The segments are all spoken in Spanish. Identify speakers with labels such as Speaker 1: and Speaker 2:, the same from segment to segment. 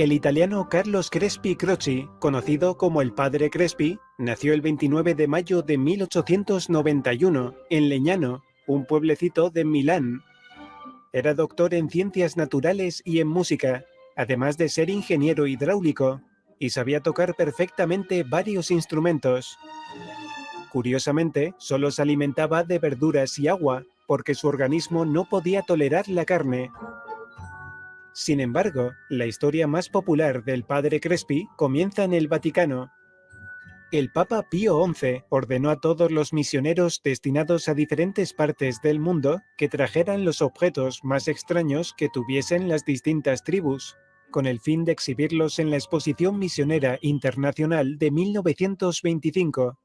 Speaker 1: El italiano Carlos Crespi Croce, conocido como el Padre Crespi, nació el 29 de mayo de 1891 en Legnano, un pueblecito de Milán. Era doctor en ciencias naturales y en música, además de ser ingeniero hidráulico, y sabía tocar perfectamente varios instrumentos. Curiosamente, solo se alimentaba de verduras y agua, porque su organismo no podía tolerar la carne. Sin embargo, la historia más popular del Padre Crespi comienza en el Vaticano. El Papa Pío XI ordenó a todos los misioneros destinados a diferentes partes del mundo que trajeran los objetos más extraños que tuviesen las distintas tribus, con el fin de exhibirlos en la Exposición Misionera Internacional de 1925.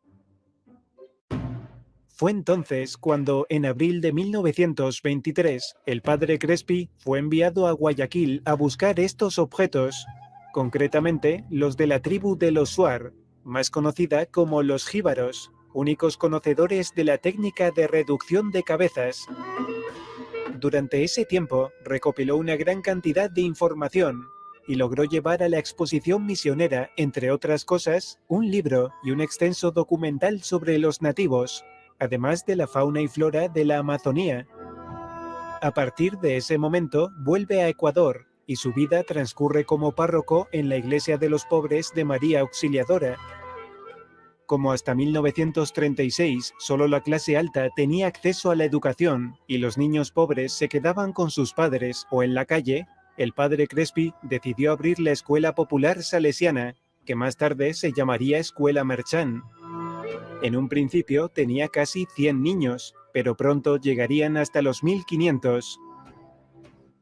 Speaker 1: Fue entonces cuando, en abril de 1923, el Padre Crespi fue enviado a Guayaquil a buscar estos objetos, concretamente los de la tribu de los Shuar, más conocida como los jíbaros, únicos conocedores de la técnica de reducción de cabezas. Durante ese tiempo, recopiló una gran cantidad de información y logró llevar a la exposición misionera, entre otras cosas, un libro y un extenso documental sobre los nativos, además de la fauna y flora de la Amazonía. A partir de ese momento, vuelve a Ecuador y su vida transcurre como párroco en la Iglesia de los Pobres de María Auxiliadora. Como hasta 1936 solo la clase alta tenía acceso a la educación y los niños pobres se quedaban con sus padres o en la calle, el Padre Crespi decidió abrir la Escuela Popular Salesiana, que más tarde se llamaría Escuela Merchán. En un principio tenía casi 100 niños, pero pronto llegarían hasta los 1500.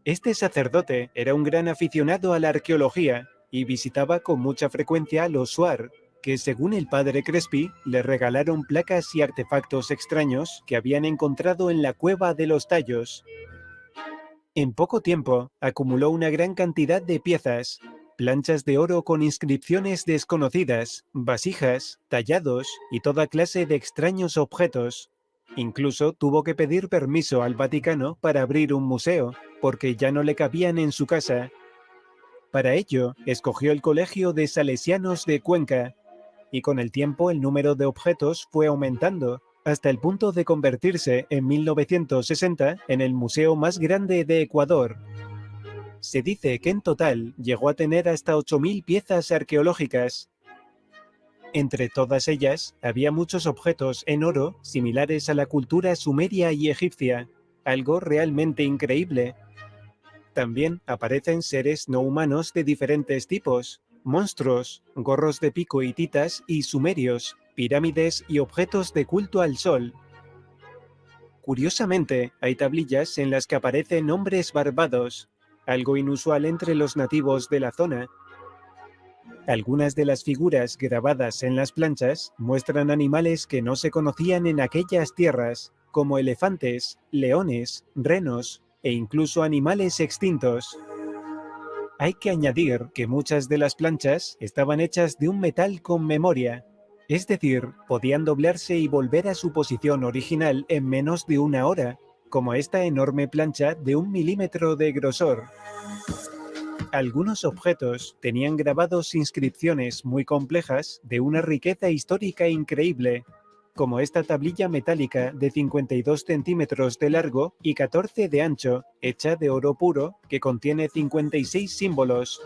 Speaker 1: Este sacerdote era un gran aficionado a la arqueología y visitaba con mucha frecuencia los Shuar, que según el Padre Crespi le regalaron placas y artefactos extraños que habían encontrado en la cueva de los Tallos. En poco tiempo acumuló una gran cantidad de piezas, planchas de oro con inscripciones desconocidas, vasijas, tallados y toda clase de extraños objetos. Incluso tuvo que pedir permiso al Vaticano para abrir un museo, porque ya no le cabían en su casa. Para ello, escogió el Colegio de Salesianos de Cuenca, y con el tiempo el número de objetos fue aumentando, hasta el punto de convertirse en 1960 en el museo más grande de Ecuador. Se dice que en total llegó a tener hasta 8000 piezas arqueológicas. Entre todas ellas, había muchos objetos en oro similares a la cultura sumeria y egipcia, algo realmente increíble. También aparecen seres no humanos de diferentes tipos, monstruos, gorros de pico hititas y sumerios, pirámides y objetos de culto al sol. Curiosamente, hay tablillas en las que aparecen hombres barbados, algo inusual entre los nativos de la zona. Algunas de las figuras grabadas en las planchas muestran animales que no se conocían en aquellas tierras, como elefantes, leones, renos e incluso animales extintos. Hay que añadir que muchas de las planchas estaban hechas de un metal con memoria, es decir, podían doblarse y volver a su posición original en menos de una hora, como esta enorme plancha de 1 milímetro de grosor. Algunos objetos tenían grabados inscripciones muy complejas de una riqueza histórica increíble, como esta tablilla metálica de 52 centímetros de largo y 14 de ancho, hecha de oro puro, que contiene 56 símbolos.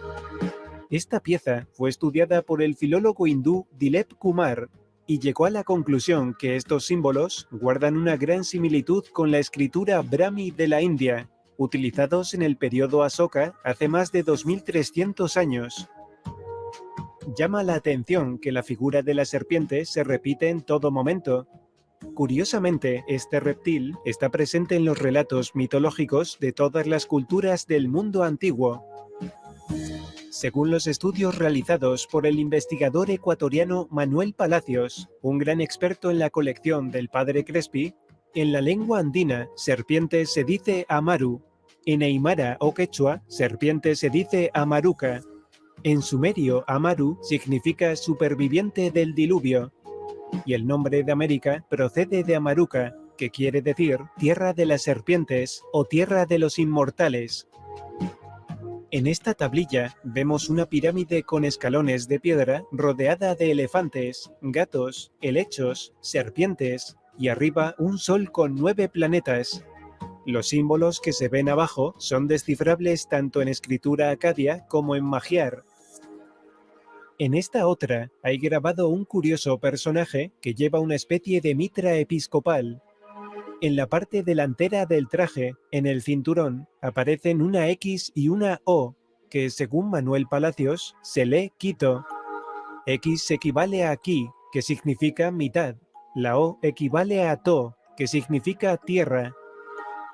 Speaker 1: Esta pieza fue estudiada por el filólogo hindú Dilip Kumar y llegó a la conclusión que estos símbolos guardan una gran similitud con la escritura Brahmi de la India, utilizados en el periodo Asoka hace más de 2300 años. Llama la atención que la figura de la serpiente se repite en todo momento. Curiosamente, este reptil está presente en los relatos mitológicos de todas las culturas del mundo antiguo. Según los estudios realizados por el investigador ecuatoriano Manuel Palacios, un gran experto en la colección del Padre Crespi, en la lengua andina, serpiente se dice amaru, En aymara o quechua, serpiente se dice amaruca. En sumerio, Amaru significa superviviente del diluvio. Y el nombre de América procede de Amaruca, que quiere decir tierra de las serpientes o tierra de los inmortales. En esta tablilla vemos una pirámide con escalones de piedra rodeada de elefantes, gatos, helechos, serpientes y arriba un sol con 9 planetas. Los símbolos que se ven abajo son descifrables tanto en escritura acadia como en magiar. En esta otra hay grabado un curioso personaje que lleva una especie de mitra episcopal. En la parte delantera del traje, en el cinturón, aparecen una X y una O, que según Manuel Palacios se lee Quito. X equivale a Ki, que significa mitad. La O equivale a To, que significa tierra.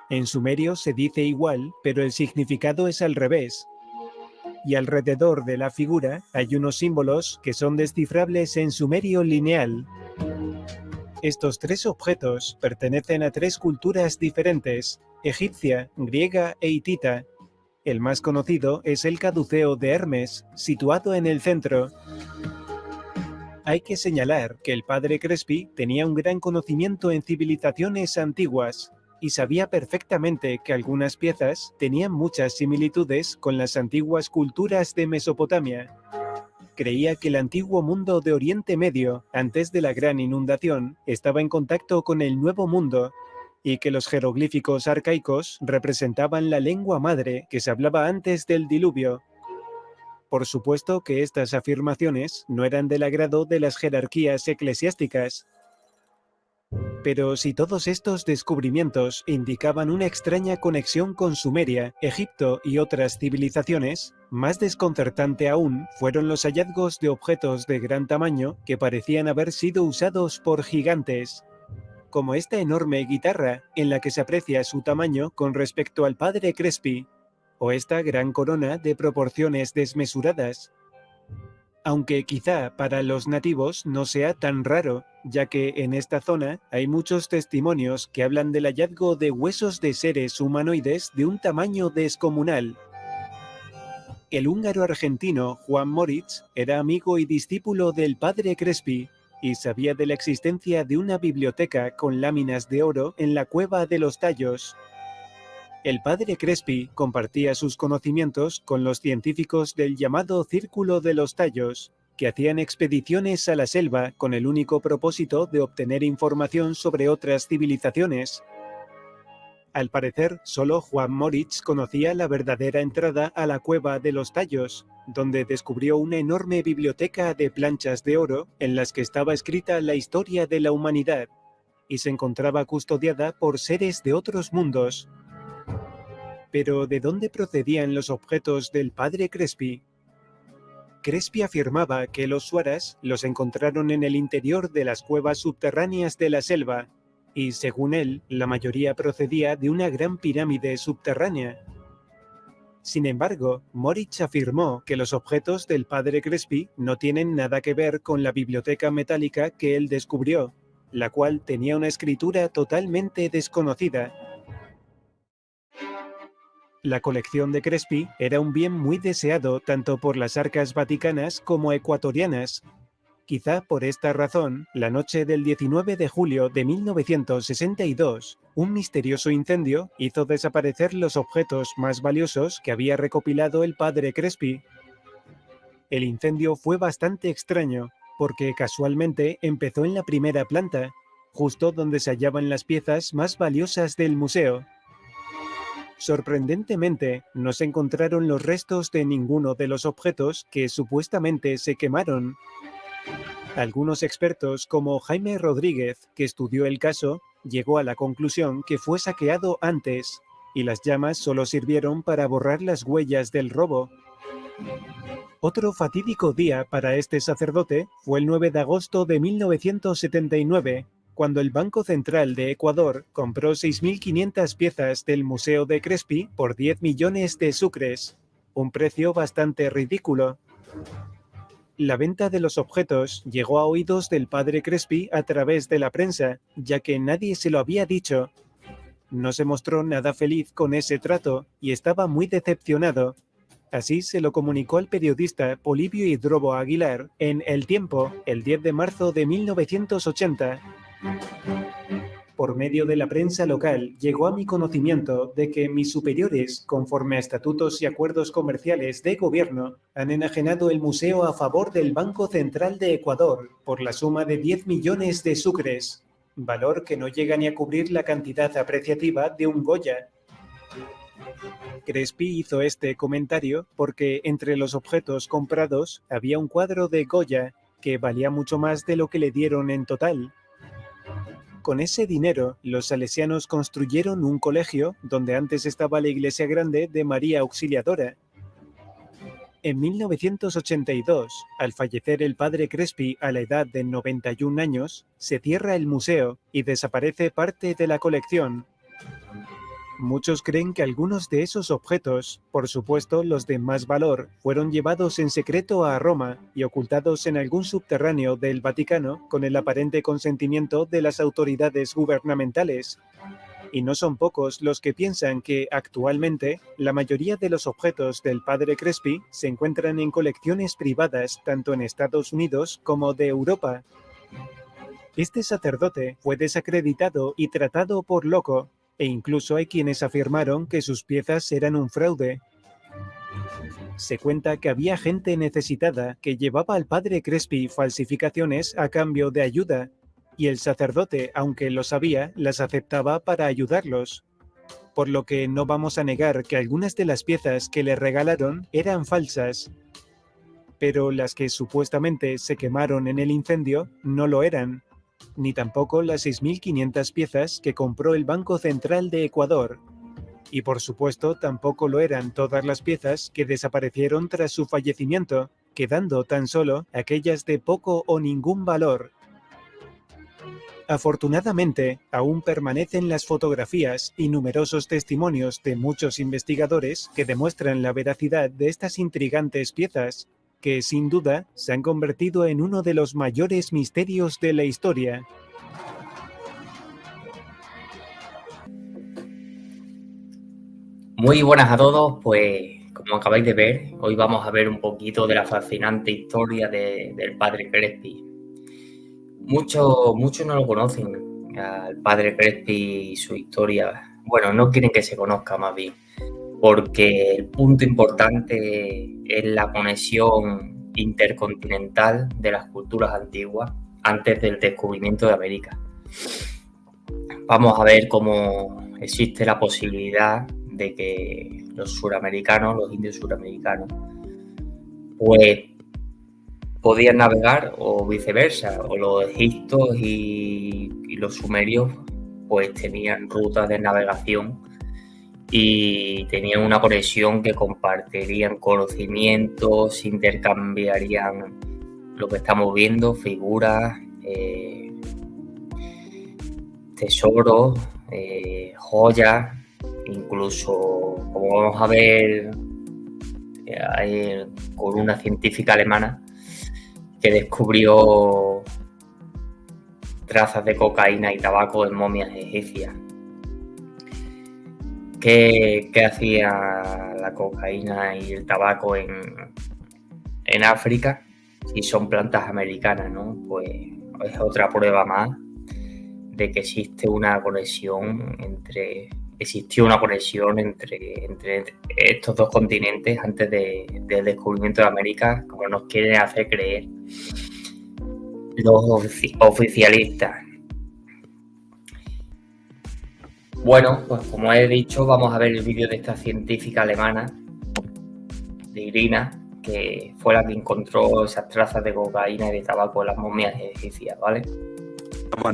Speaker 1: En sumerio se dice igual, pero el significado es al revés. Y alrededor de la figura hay unos símbolos que son descifrables en sumerio lineal. Estos 3 objetos pertenecen a 3 culturas diferentes, egipcia, griega e hitita. El más conocido es el caduceo de Hermes, situado en el centro. Hay que señalar que el padre Crespi tenía un gran conocimiento en civilizaciones antiguas y sabía perfectamente que algunas piezas tenían muchas similitudes con las antiguas culturas de Mesopotamia. Creía que el antiguo mundo de Oriente Medio, antes de la gran inundación, estaba en contacto con el Nuevo Mundo, y que los jeroglíficos arcaicos representaban la lengua madre que se hablaba antes del diluvio. Por supuesto que estas afirmaciones no eran del agrado de las jerarquías eclesiásticas. Pero si todos estos descubrimientos indicaban una extraña conexión con Sumeria, Egipto y otras civilizaciones, más desconcertante aún fueron los hallazgos de objetos de gran tamaño que parecían haber sido usados por gigantes, como esta enorme guitarra en la que se aprecia su tamaño con respecto al padre Crespi, o esta gran corona de proporciones desmesuradas. Aunque quizá para los nativos no sea tan raro, ya que en esta zona hay muchos testimonios que hablan del hallazgo de huesos de seres humanoides de un tamaño descomunal. El húngaro argentino Juan Moritz era amigo y discípulo del padre Crespi y sabía de la existencia de una biblioteca con láminas de oro en la cueva de los Tallos. El padre Crespi compartía sus conocimientos con los científicos del llamado Círculo de los Tallos, que hacían expediciones a la selva con el único propósito de obtener información sobre otras civilizaciones. Al parecer, solo Juan Moritz conocía la verdadera entrada a la cueva de los Tallos, donde descubrió una enorme biblioteca de planchas de oro en las que estaba escrita la historia de la humanidad, y se encontraba custodiada por seres de otros mundos. Pero ¿de dónde procedían los objetos del padre Crespi? Crespi afirmaba que los Swaras los encontraron en el interior de las cuevas subterráneas de la selva, y según él, la mayoría procedía de una gran pirámide subterránea. Sin embargo, Moritz afirmó que los objetos del padre Crespi no tienen nada que ver con la biblioteca metálica que él descubrió, la cual tenía una escritura totalmente desconocida. La colección de Crespi era un bien muy deseado tanto por las arcas vaticanas como ecuatorianas. Quizá por esta razón, la noche del 19 de julio de 1962, un misterioso incendio hizo desaparecer los objetos más valiosos que había recopilado el padre Crespi. El incendio fue bastante extraño, porque casualmente empezó en la primera planta, justo donde se hallaban las piezas más valiosas del museo. Sorprendentemente, no se encontraron los restos de ninguno de los objetos que supuestamente se quemaron. Algunos expertos, como Jaime Rodríguez, que estudió el caso, llegó a la conclusión que fue saqueado antes, y las llamas solo sirvieron para borrar las huellas del robo. Otro fatídico día para este sacerdote fue el 9 de agosto de 1979, cuando el Banco Central de Ecuador compró 6.500 piezas del Museo de Crespi por 10 millones de sucres, un precio bastante ridículo. La venta de los objetos llegó a oídos del padre Crespi a través de la prensa, ya que nadie se lo había dicho. no se mostró nada feliz con ese trato y estaba muy decepcionado. Así se lo comunicó al periodista Polibio Hidrobo Aguilar en El Tiempo, el 10 de marzo de 1980. Por medio de la prensa local llegó a mi conocimiento de que mis superiores, conforme a estatutos y acuerdos comerciales de gobierno, han enajenado el museo a favor del Banco Central de Ecuador por la suma de 10 millones de sucres, valor que no llega ni a cubrir la cantidad apreciativa de un Goya. Crespi hizo este comentario porque entre los objetos comprados había un cuadro de Goya que valía mucho más de lo que le dieron en total. Con ese dinero, los salesianos construyeron un colegio donde antes estaba la iglesia grande de María Auxiliadora. En 1982, al fallecer el padre Crespi a la edad de 91 años, se cierra el museo y desaparece parte de la colección. Muchos creen que algunos de esos objetos, por supuesto los de más valor, fueron llevados en secreto a Roma y ocultados en algún subterráneo del Vaticano con el aparente consentimiento de las autoridades gubernamentales. Y no son pocos los que piensan que, actualmente, la mayoría de los objetos del padre Crespi se encuentran en colecciones privadas tanto en Estados Unidos como de Europa. Este sacerdote fue desacreditado y tratado por loco, e incluso hay quienes afirmaron que sus piezas eran un fraude. Se cuenta que había gente necesitada que llevaba al padre Crespi falsificaciones a cambio de ayuda, y el sacerdote, aunque lo sabía, las aceptaba para ayudarlos. Por lo que no vamos a negar que algunas de las piezas que le regalaron eran falsas, pero las que supuestamente se quemaron en el incendio no lo eran, ni tampoco las 6.500 piezas que compró el Banco Central de Ecuador. Y por supuesto tampoco lo eran todas las piezas que desaparecieron tras su fallecimiento, quedando tan solo aquellas de poco o ningún valor. Afortunadamente, aún permanecen las fotografías y numerosos testimonios de muchos investigadores que demuestran la veracidad de estas intrigantes piezas, que sin duda se han convertido en uno de los mayores misterios de la historia.
Speaker 2: Muy buenas a todos, pues como acabáis de ver, hoy vamos a ver un poquito de la fascinante historia del padre Crespi. Muchos no lo conocen, al padre Crespi y su historia. Bueno, no quieren que se conozca más bien, porque el punto importante es la conexión intercontinental de las culturas antiguas antes del descubrimiento de América. Vamos a ver cómo existe la posibilidad de que los suramericanos, los indios suramericanos, pues podían navegar o viceversa, o los egipcios y los sumerios pues tenían rutas de navegación y tenían una conexión que compartirían conocimientos, intercambiarían lo que estamos viendo, figuras, tesoros, joyas, incluso, como vamos a ver, con una científica alemana que descubrió trazas de cocaína y tabaco en momias egipcias. ¿Qué hacía la cocaína y el tabaco en África? Si son plantas americanas, ¿no? Pues es otra prueba más de que existió una conexión entre estos dos continentes antes del descubrimiento de América, como nos quieren hacer creer los oficialistas. Bueno, pues como he dicho, vamos a ver el vídeo de esta científica alemana, de Irina, que fue la que encontró esas trazas de cocaína y de tabaco en las momias egipcias, ¿vale?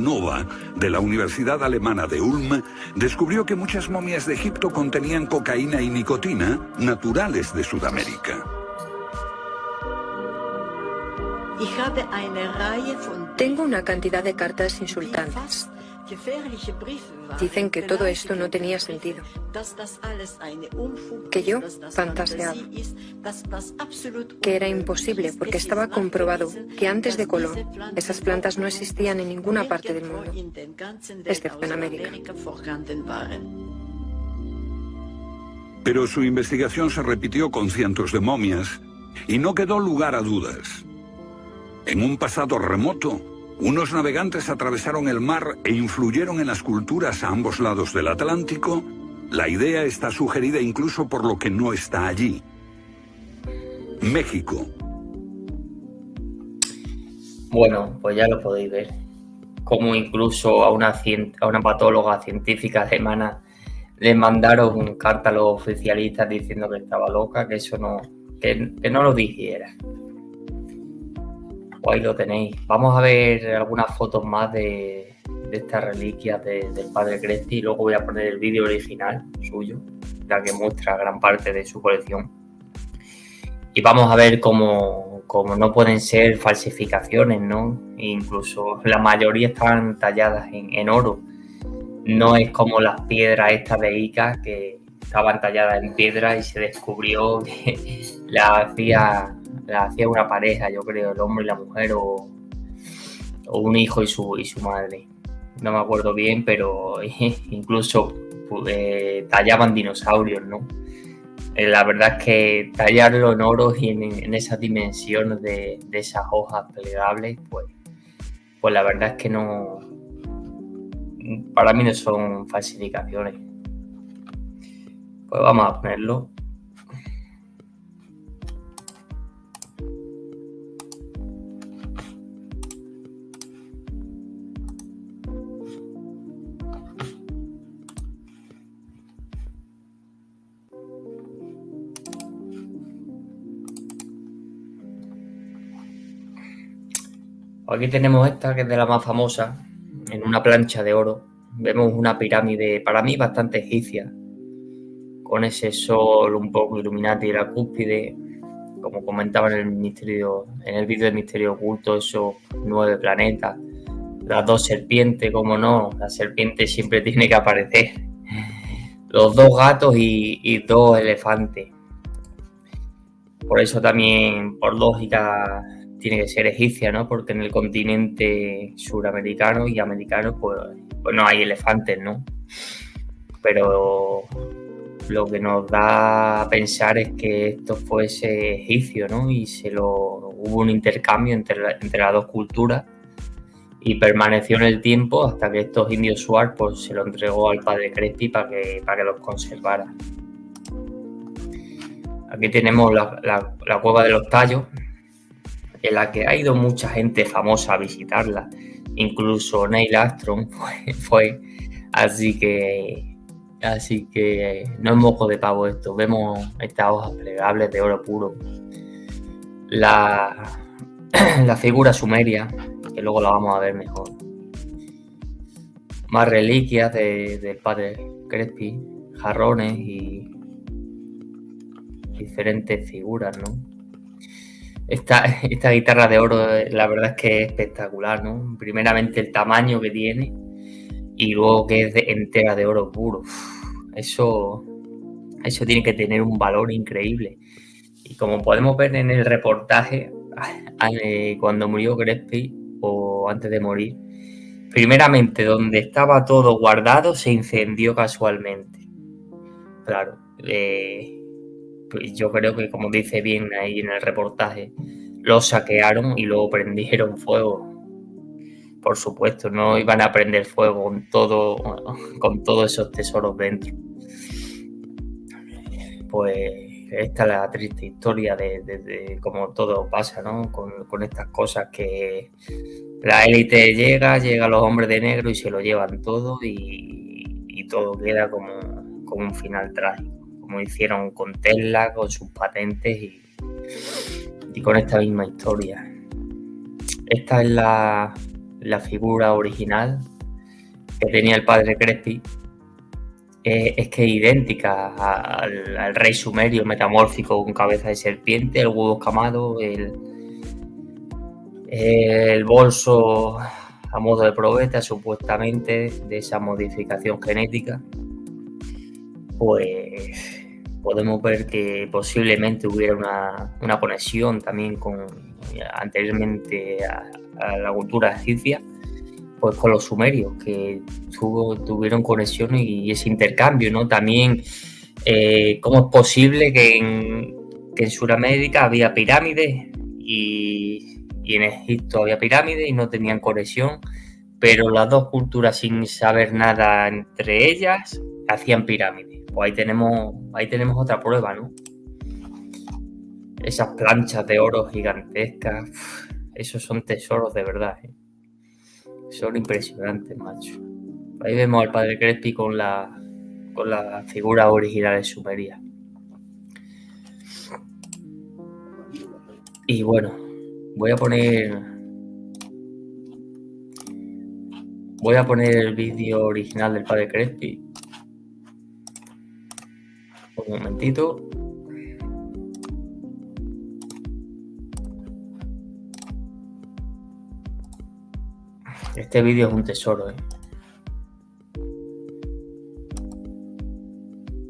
Speaker 3: Nova, de la Universidad Alemana de Ulm, descubrió que muchas momias de Egipto contenían cocaína y nicotina naturales de Sudamérica.
Speaker 4: Tengo una cantidad de cartas insultantes. Dicen que todo esto no tenía sentido, que yo fantaseaba, que era imposible porque estaba comprobado que antes de Colón esas plantas no existían en ninguna parte del mundo, excepto en América.
Speaker 3: Pero su investigación se repitió con cientos de momias y no quedó lugar a dudas. En un pasado remoto, unos navegantes atravesaron el mar e influyeron en las culturas a ambos lados del Atlántico. La idea está sugerida incluso por lo que no está allí. México.
Speaker 2: Bueno, pues ya lo podéis ver. Como incluso a una patóloga científica alemana le mandaron carta a los oficialistas diciendo que estaba loca, que eso no, que no lo dijera. Pues ahí lo tenéis. Vamos a ver algunas fotos más de estas reliquias del padre Crespi y luego voy a poner el vídeo original suyo, la que muestra gran parte de su colección. Y vamos a ver cómo no pueden ser falsificaciones, ¿no? Incluso la mayoría están talladas en oro. No es como las piedras estas de Ica que estaban talladas en piedra y se descubrió que la hacía una pareja, yo creo, el hombre y la mujer o un hijo y su madre. No me acuerdo bien, pero incluso tallaban dinosaurios, ¿no? La verdad es que tallarlo en oro y en esas dimensiones de esas hojas plegables, pues la verdad es que no, para mí no son falsificaciones. Pues vamos a ponerlo. Aquí tenemos esta, que es de la más famosa, en una plancha de oro. Vemos una pirámide, para mí, bastante egipcia, con ese sol un poco Illuminati de la cúspide, como comentaba en el vídeo del Misterio Oculto, esos 9 planetas, las 2 serpientes, como no, la serpiente siempre tiene que aparecer, los 2 gatos y 2 elefantes. Por eso también, por lógica, tiene que ser egipcia, ¿no? Porque en el continente suramericano y americano pues no hay elefantes, ¿no? Pero lo que nos da a pensar es que esto fuese egipcio, ¿no? Y hubo un intercambio entre las dos culturas y permaneció en el tiempo hasta que estos indios Shuar pues se lo entregó al padre Crespi para que los conservara. Aquí tenemos la cueva de los tallos, en la que ha ido mucha gente famosa a visitarla, incluso Neil Armstrong fue, así que no es moco de pavo esto. Vemos estas hojas plegables de oro puro, la figura sumeria, que luego la vamos a ver mejor, más reliquias del padre Crespi, jarrones y diferentes figuras, ¿no? Esta guitarra de oro, la verdad es que es espectacular, ¿no? Primeramente el tamaño que tiene y luego que es entera de oro puro. Eso tiene que tener un valor increíble. Y como podemos ver en el reportaje, cuando murió Crespi, o antes de morir, primeramente donde estaba todo guardado se incendió casualmente. Claro, pues yo creo que, como dice bien ahí en el reportaje, lo saquearon y luego prendieron fuego. Por supuesto, no iban a prender fuego con todos esos tesoros dentro. Pues esta es la triste historia de cómo todo pasa, ¿no? Con estas cosas, que la élite llega a los hombres de negro y se lo llevan todo y todo queda como un final trágico, como hicieron con Tesla, con sus patentes y con esta misma historia. Esta es la figura original que tenía el padre Crespi. Es que es idéntica al rey sumerio metamórfico con cabeza de serpiente, el huevo escamado, el bolso a modo de probeta, supuestamente, de esa modificación genética, pues podemos ver que posiblemente hubiera una conexión también anteriormente a la cultura egipcia, pues con los sumerios, que tuvieron conexión y ese intercambio, ¿no? También, ¿cómo es posible que en Sudamérica había pirámides y en Egipto había pirámides y no tenían conexión, pero las dos culturas, sin saber nada entre ellas, hacían pirámides? Pues ahí tenemos otra prueba, ¿no? Esas planchas de oro gigantescas, esos son tesoros de verdad, ¿eh? Son impresionantes, macho. Ahí vemos al padre Crespi con la figura original de Sumeria. Y bueno, voy a poner el vídeo original del padre Crespi. Un momentito. Este vídeo es un tesoro, ¿eh?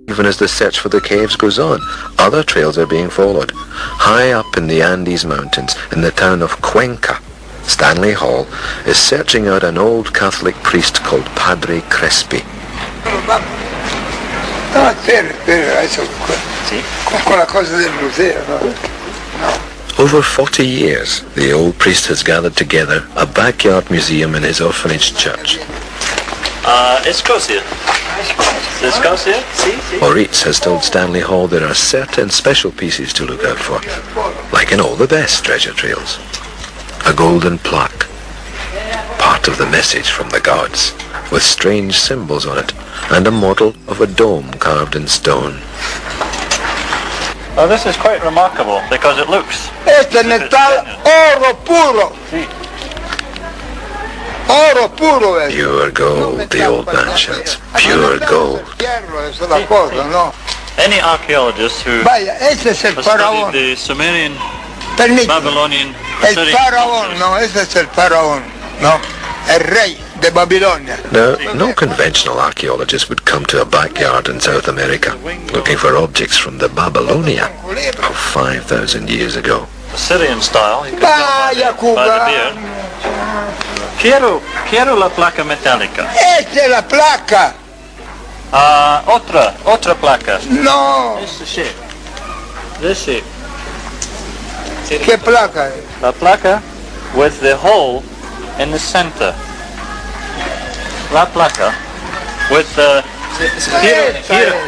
Speaker 5: Even as the search for the caves goes on, other trails are being followed. High up in the Andes Mountains, in the town of Cuenca, Stanley Hall is searching out an old Catholic priest called Padre Crespi.
Speaker 6: No, espera, eso con la cosa del museo, ¿no?
Speaker 5: Over 40 years, the old priest has gathered together a backyard museum in his orphanage church.
Speaker 7: Escocia. Escocia? Sí.
Speaker 5: Moritz has told Stanley Hall there are certain special pieces to look out for, like in all the best treasure trails. A golden plaque, part of the message from the gods, with strange symbols on it, and a model of a dome carved in stone.
Speaker 7: Oh, this is quite remarkable because it looks...
Speaker 6: Este metal oro puro.
Speaker 7: Sí.
Speaker 6: Oro puro es.
Speaker 5: Pure gold, the old man shouts. Pure gold.
Speaker 6: Eso es la cosa, ¿no?
Speaker 7: Any archaeologist who
Speaker 6: Vaya, ese es el
Speaker 7: has
Speaker 6: faraón.
Speaker 7: studied the Sumerian,
Speaker 6: Permíteme.
Speaker 7: Babylonian,
Speaker 6: El
Speaker 7: Assyrian
Speaker 6: faraón,
Speaker 7: cultures,
Speaker 6: no, ese es el faraón, no. El rey de Babilonia.
Speaker 5: Now, no conventional archaeologist would come to a backyard in South America looking for objects from the Babylonia of 5,000 years ago.
Speaker 7: Assyrian style. You can
Speaker 6: Vaya,
Speaker 7: tell by the beard.
Speaker 6: Cuba.
Speaker 7: Quiero la placa metálica.
Speaker 6: Esta es la placa.
Speaker 7: Otra placa.
Speaker 6: No.
Speaker 7: This shape. This shape.
Speaker 6: ¿Qué placa es?
Speaker 7: La placa with the hole in the center. La placa with the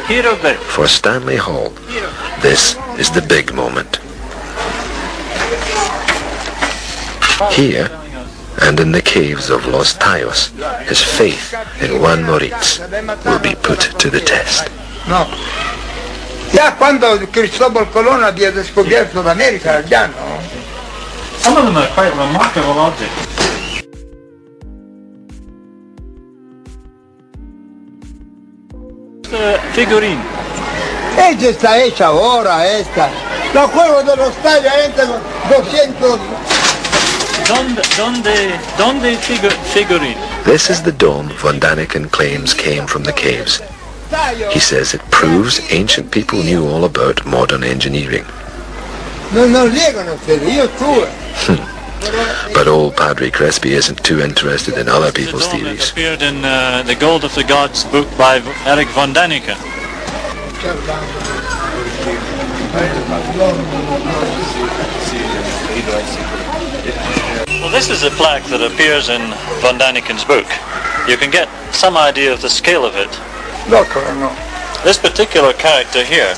Speaker 7: hieroglyph.
Speaker 5: For Stanley Hall, this is the big moment. Here, and in the caves of Los Tayos, his faith in Juan Moritz will be put to the test.
Speaker 6: No. Ya cuando Cristóbal Colón había descubierto América, ya no.
Speaker 7: Some of them are quite remarkable objects. Figurín.
Speaker 6: Ella está hecha ahora, esta. Los juegos de los tallos entran 200.
Speaker 7: ¿Dónde figurín?
Speaker 5: This is the dome Von Daniken claims came from the caves. He says it proves ancient people knew all about modern engineering.
Speaker 6: No llegan ustedes, yo estuve.
Speaker 5: But old Padre Crespi isn't too interested in other people's
Speaker 7: The dome that
Speaker 5: theories.
Speaker 7: appeared in the Gold of the Gods book by Eric von Daniken. Well, this is a plaque that appears in von Daniken's book. You can get some idea of the scale of it.
Speaker 6: Loco, no.
Speaker 7: This particular character here,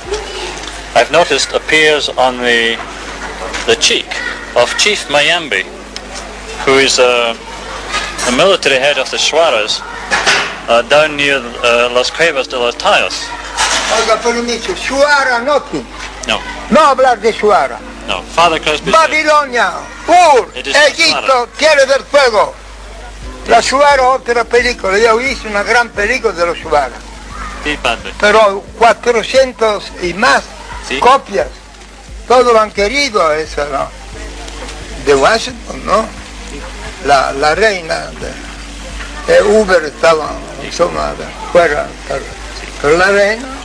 Speaker 7: I've noticed, appears on the cheek of Chief Mayambi, who is a military head of the Shuaras down near Las Cuevas de los Tayos.
Speaker 6: Oiga, permiso, Shuara no tú.
Speaker 7: No,
Speaker 6: No hablar de Shuara.
Speaker 7: no. Father Crespi said,
Speaker 6: Babilonia, Ur,
Speaker 7: It is not
Speaker 6: Egipto, Tierra del Fuego. La Shuara, otra película. Yo hice una gran película de los Shuara.
Speaker 7: sí, padre.
Speaker 6: Pero 400 y más
Speaker 7: Sí.
Speaker 6: copias. Todos lo han querido eso, ¿no? De Washington, ¿no? la reina e Uber estaba, insomma, fuera per la reina.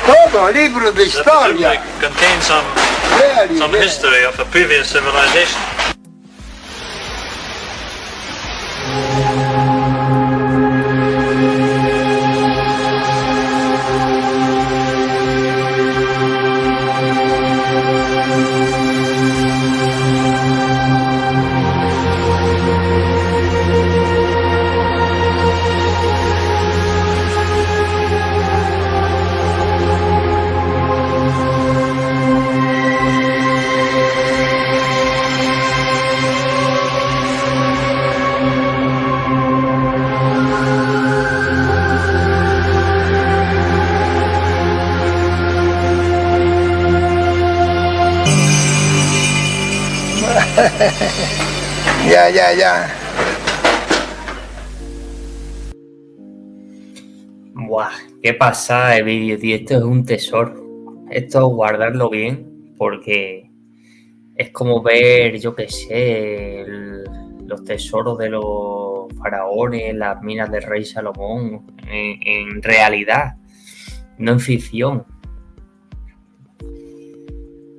Speaker 6: Todo, libro di storia.
Speaker 7: Presumably contain some
Speaker 6: Veri.
Speaker 7: history of a previous civilization.
Speaker 6: Ya.
Speaker 2: Buah, qué pasada de vídeo, tío. Esto es un tesoro. Esto guardarlo bien, porque es como ver, yo qué sé, los tesoros de los faraones, las minas del rey Salomón, en realidad, no en ficción.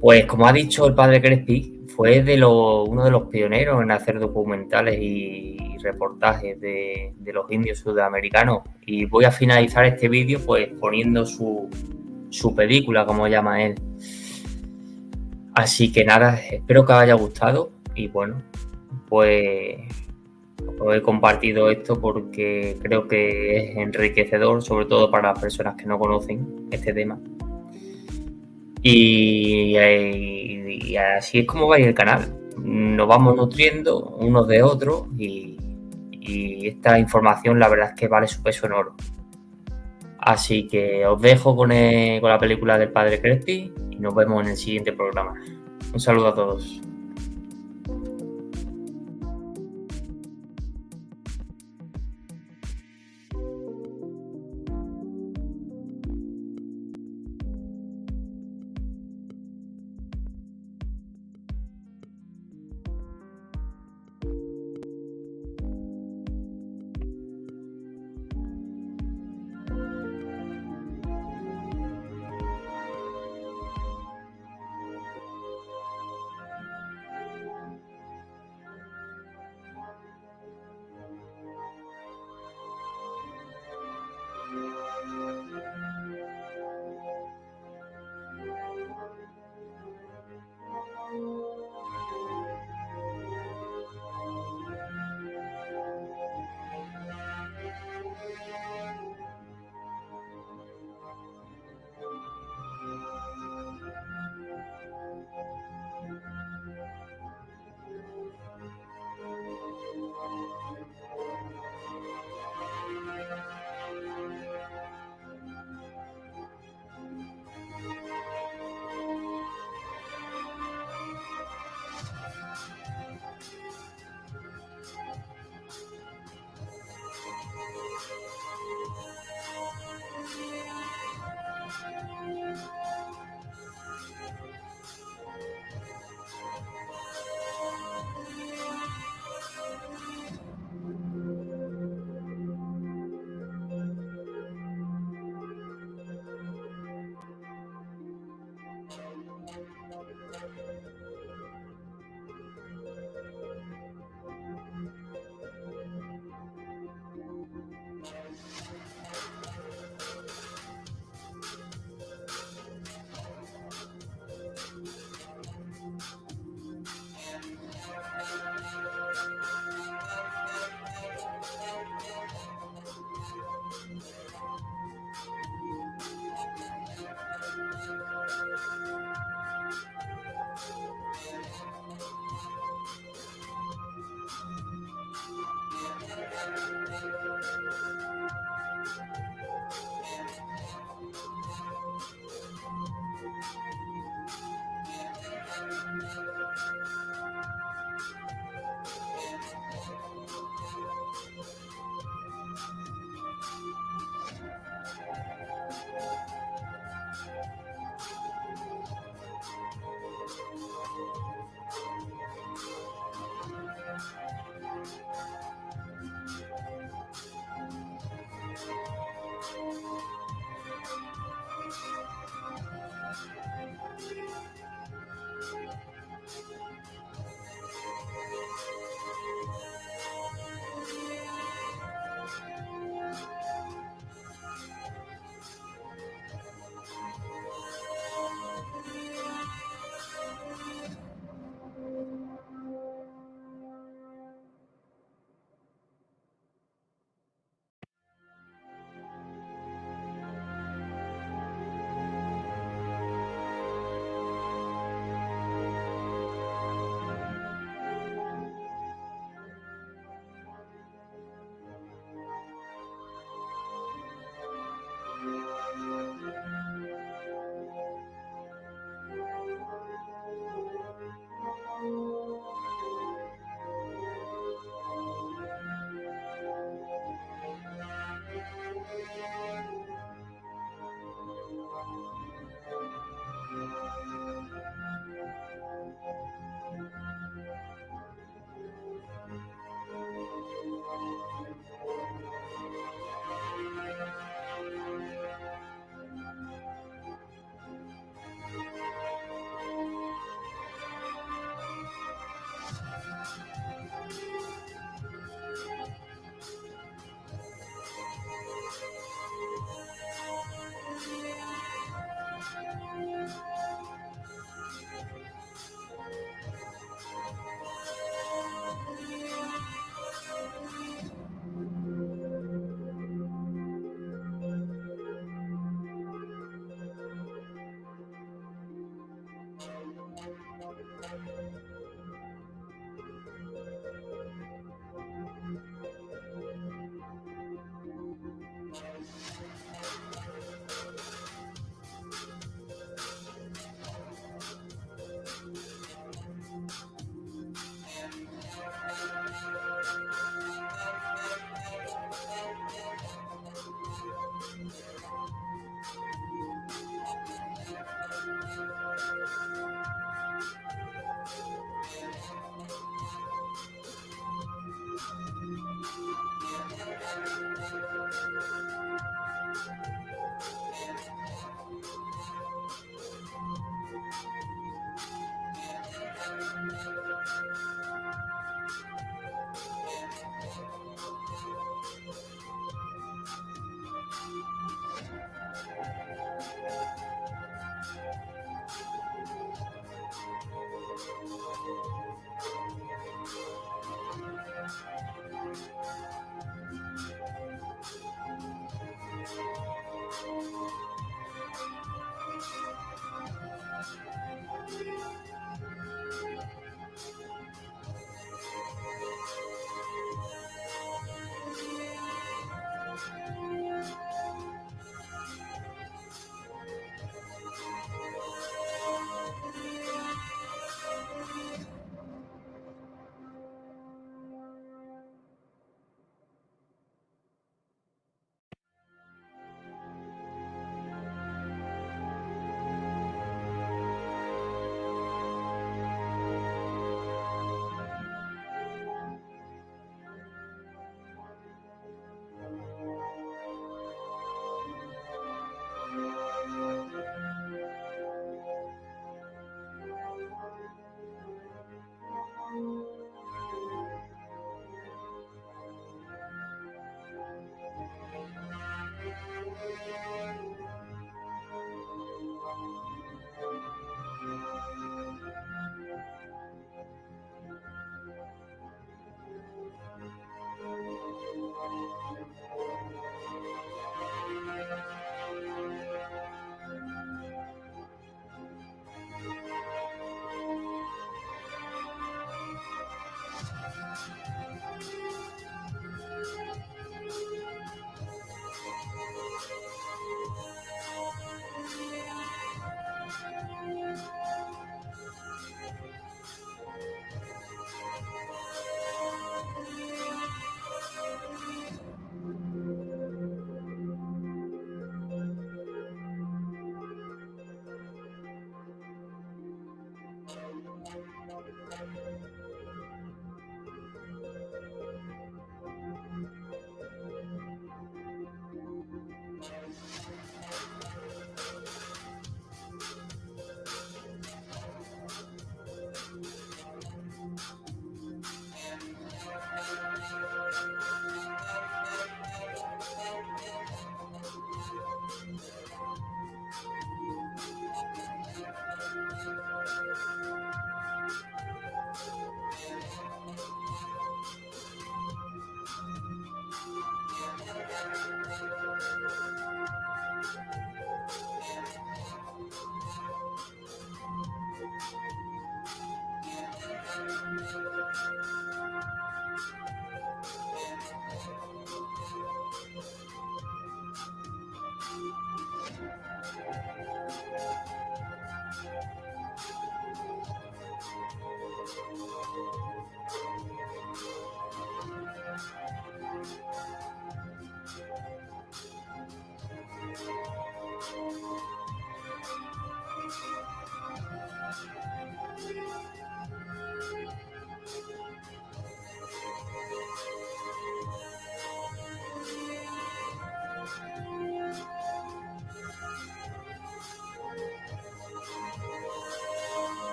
Speaker 2: Pues como ha dicho el padre Crespi, fue uno de los pioneros en hacer documentales y reportajes de los indios sudamericanos. Y voy a finalizar este vídeo pues poniendo su película, como llama él. Así que nada, espero que os haya gustado y bueno, pues os he compartido esto porque creo que es enriquecedor, sobre todo para las personas que no conocen este tema. Y así es como va a ir el canal. Nos vamos nutriendo unos de otros y esta información la verdad es que vale su peso en oro. Así que os dejo con la película del padre Crespi y nos vemos en el siguiente programa. Un saludo a todos.